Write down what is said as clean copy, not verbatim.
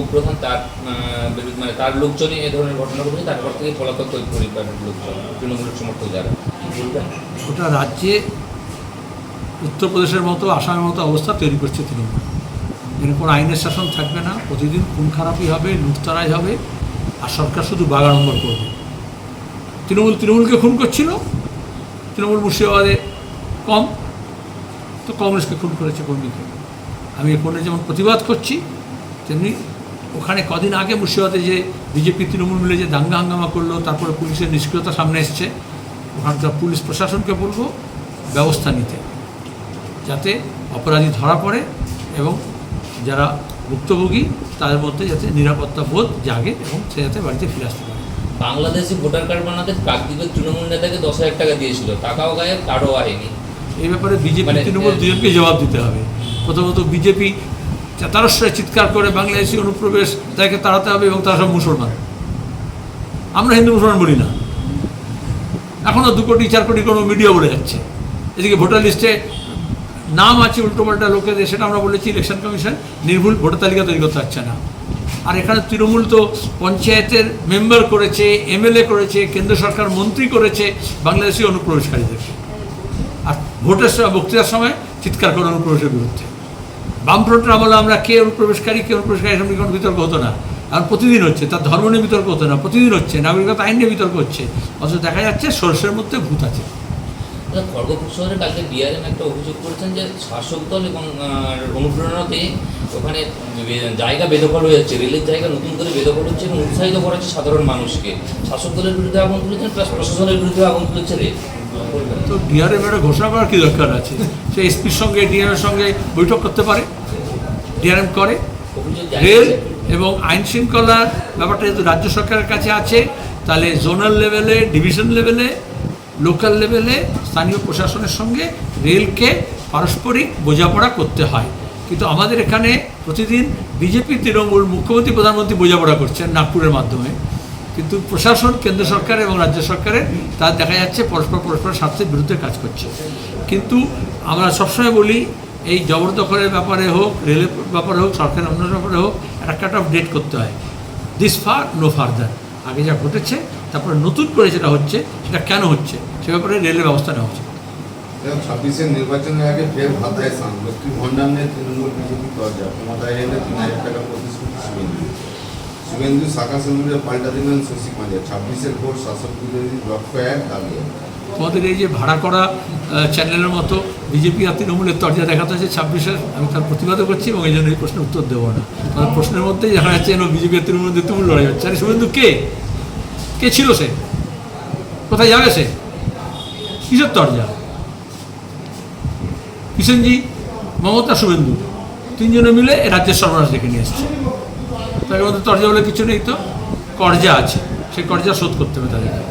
উপপ্রধান তার বিরুদ্ধে মানে তার লোকজনই এ ধরনের ঘটনা ঘটেছে, তারপর থেকে পলাতক ওই পরিবারের লোকজন তৃণমূলের সমর্থক যারা বলবেন গোটা রাজ্যে উত্তরপ্রদেশের মতো আসামের মতো অবস্থা তৈরি করছে তৃণমূল। এরপর আইনের শাসন থাকবে না, প্রতিদিন খুন খারাপই হবে, লুটতারাই হবে, আর সরকার শুধু বাগাড়ম্বর করবে। তৃণমূলকে খুন করছিল, তৃণমূল মুর্শিদাবাদে কম, তো কংগ্রেসকে খুন করেছে কর্মীকে। আমি এখানে যেমন প্রতিবাদ করছি, তেমনি ওখানে কদিন আগে মুর্শিদাবাদে যে বিজেপি তৃণমূল মিলে যে দাঙ্গা হাঙ্গামা করলো, তারপরে পুলিশের নিষ্ক্রিয়তা সামনে এসছে, ওখানকার পুলিশ প্রশাসনকে বলবো ব্যবস্থা নিতে, যাতে অপরাধী ধরা পড়ে এবং যারা ভুক্তভোগী তাদের মধ্যে যাতে নিরাপত্তা বোধ জাগে এবং সে যাতে বাড়িতে ফিরে আসতে পারে। বাংলাদেশি ভোটার কার্ড বানাতে কাকদ্বীপের তৃণমূল নেতাকে 10,000 টাকা দিয়েছিল, টাকাও গায়েব, কার্ডও আয়নি। এই ব্যাপারে বিজেপি তৃণমূল দুজনকে জবাব দিতে হবে। প্রথমত বিজেপি তারস্বরে চিৎকার করে বাংলাদেশি অনুপ্রবেশ তাকে তাড়াতে হবে, এবং তারা সব মুসলমান। আমরা হিন্দু মুসলমান বলি না, এখনও 2 কোটি 4 কোটি কোনো মিডিয়া বলে যাচ্ছে। এদিকে ভোটার লিস্টে নাম আছে উল্টোপাল্টা লোকেদের, সেটা আমরা বলেছি ইলেকশন কমিশন নির্ভুল ভোটার তালিকা তৈরি করতে পারছে না। আর এখানে তৃণমূল তো পঞ্চায়েতের মেম্বার করেছে, এমএলএ করেছে, কেন্দ্র সরকার মন্ত্রী করেছে বাংলাদেশি অনুপ্রবেশকারীদেরকে, আর ভোটের সময় বক্তৃতার সময় চিৎকার করে অনুপ্রবেশের বিরুদ্ধে। বামফ্রন্টের আমলে আমরা কে অনুপ্রবেশকারী সামনে কোনো বিতর্ক হতো না, আর প্রতিদিন হচ্ছে। তার ধর্ম নিয়ে বিতর্ক হতো না, প্রতিদিন হচ্ছে। নাগরিকতা আইন নিয়ে বিতর্ক হচ্ছে, অথচ দেখা যাচ্ছে সরষের মধ্যে ভূত আছে। খড়গপুর শহরে কালকে ডিআরএম একটা অভিযোগ করেছেন যে শাসক দল এবং অনুপ্রেরণাতে ওখানে জায়গা বেদখল হয়ে যাচ্ছে, রেলের জায়গা নতুন করে বেদখল হচ্ছে এবং উৎসাহিত করা হচ্ছে সাধারণ মানুষকে। শাসক দলের বিরুদ্ধে আগুন তুলেছেন, প্লাস প্রশাসনের বিরুদ্ধে আগুন তুলেছে রেল। তো ডিআরএম একটা ঘোষণা করার কী দরকার আছে? সে এসপির সঙ্গে ডিআরএমের সঙ্গে বৈঠক করতে পারে, ডিআরএম করে। রেল এবং আইন শৃঙ্খলার ব্যাপারটা যেহেতু রাজ্য সরকারের কাছে আছে, তাহলে জোনাল লেভেলে, ডিভিশন লেভেলে, লোকাল লেভেলে স্থানীয় প্রশাসনের সঙ্গে রেলকে পারস্পরিক বোঝাপড়া করতে হয়। কিন্তু আমাদের এখানে প্রতিদিন বিজেপি তৃণমূল মুখ্যমন্ত্রী প্রধানমন্ত্রী বোঝাপড়া করছেন নাগপুরের মাধ্যমে, কিন্তু প্রশাসন কেন্দ্র সরকার এবং রাজ্য সরকারের তা দেখা যাচ্ছে পরস্পর স্বার্থের বিরুদ্ধে কাজ করছে। কিন্তু আমরা সবসময় বলি, এই জবরদখলের ব্যাপারে হোক, রেলের ব্যাপারে হোক, সরকারের অন্য ব্যাপারে হোক, একটা কাট অফ ডেট করতে হয়। This far no further. আগে যা ঘটেছে, তারপরে নতুন করে যেটা হচ্ছে, সেটা কেন হচ্ছে, সে ব্যাপারে রেলের ব্যবস্থা নেওয়া উচিত। 26-এর নির্বাচনের আগে ফের ভাতায় সান লক্ষ্মী ভণ্ডার নিয়ে তৃণমূল বিজেপি দরজা, ক্ষমতায় এলে 3,000 টাকা প্রতিশ্রুতি শুভেন্দু শাখা সম্মিলনে পাল্টা দিলেন শশী পাঁজা। 26-এর ভোট শাসক বিরোধী লক্ষ্য এক দাবি। তোমাদের এই যে ভাড়া করা চ্যানেলের মতো বিজেপি আর তৃণমূলের তরজা দেখাতে হচ্ছে 26-এর, আমি তার প্রতিবাদও করছি এবং এই জন্য এই প্রশ্নের উত্তর দেবো না। কারণ প্রশ্নের মধ্যেই দেখা যাচ্ছে যেন বিজেপি আর তৃণমূলের তুমুল লড়াই হচ্ছে। আরে শুভেন্দু কে ছিল সে? কোথায় যাবে সে? কিসের তরজা? কিষেনজি, মমতা, শুভেন্দু তিনজনে মিলে রাজ্যের সর্বনাশ ডেকে নিয়ে এসছে। তার মধ্যে তরজা বলে কিছু নেই, তো কর্জা আছে, সেই কর্জা শোধ করতে হবে তাদেরকে।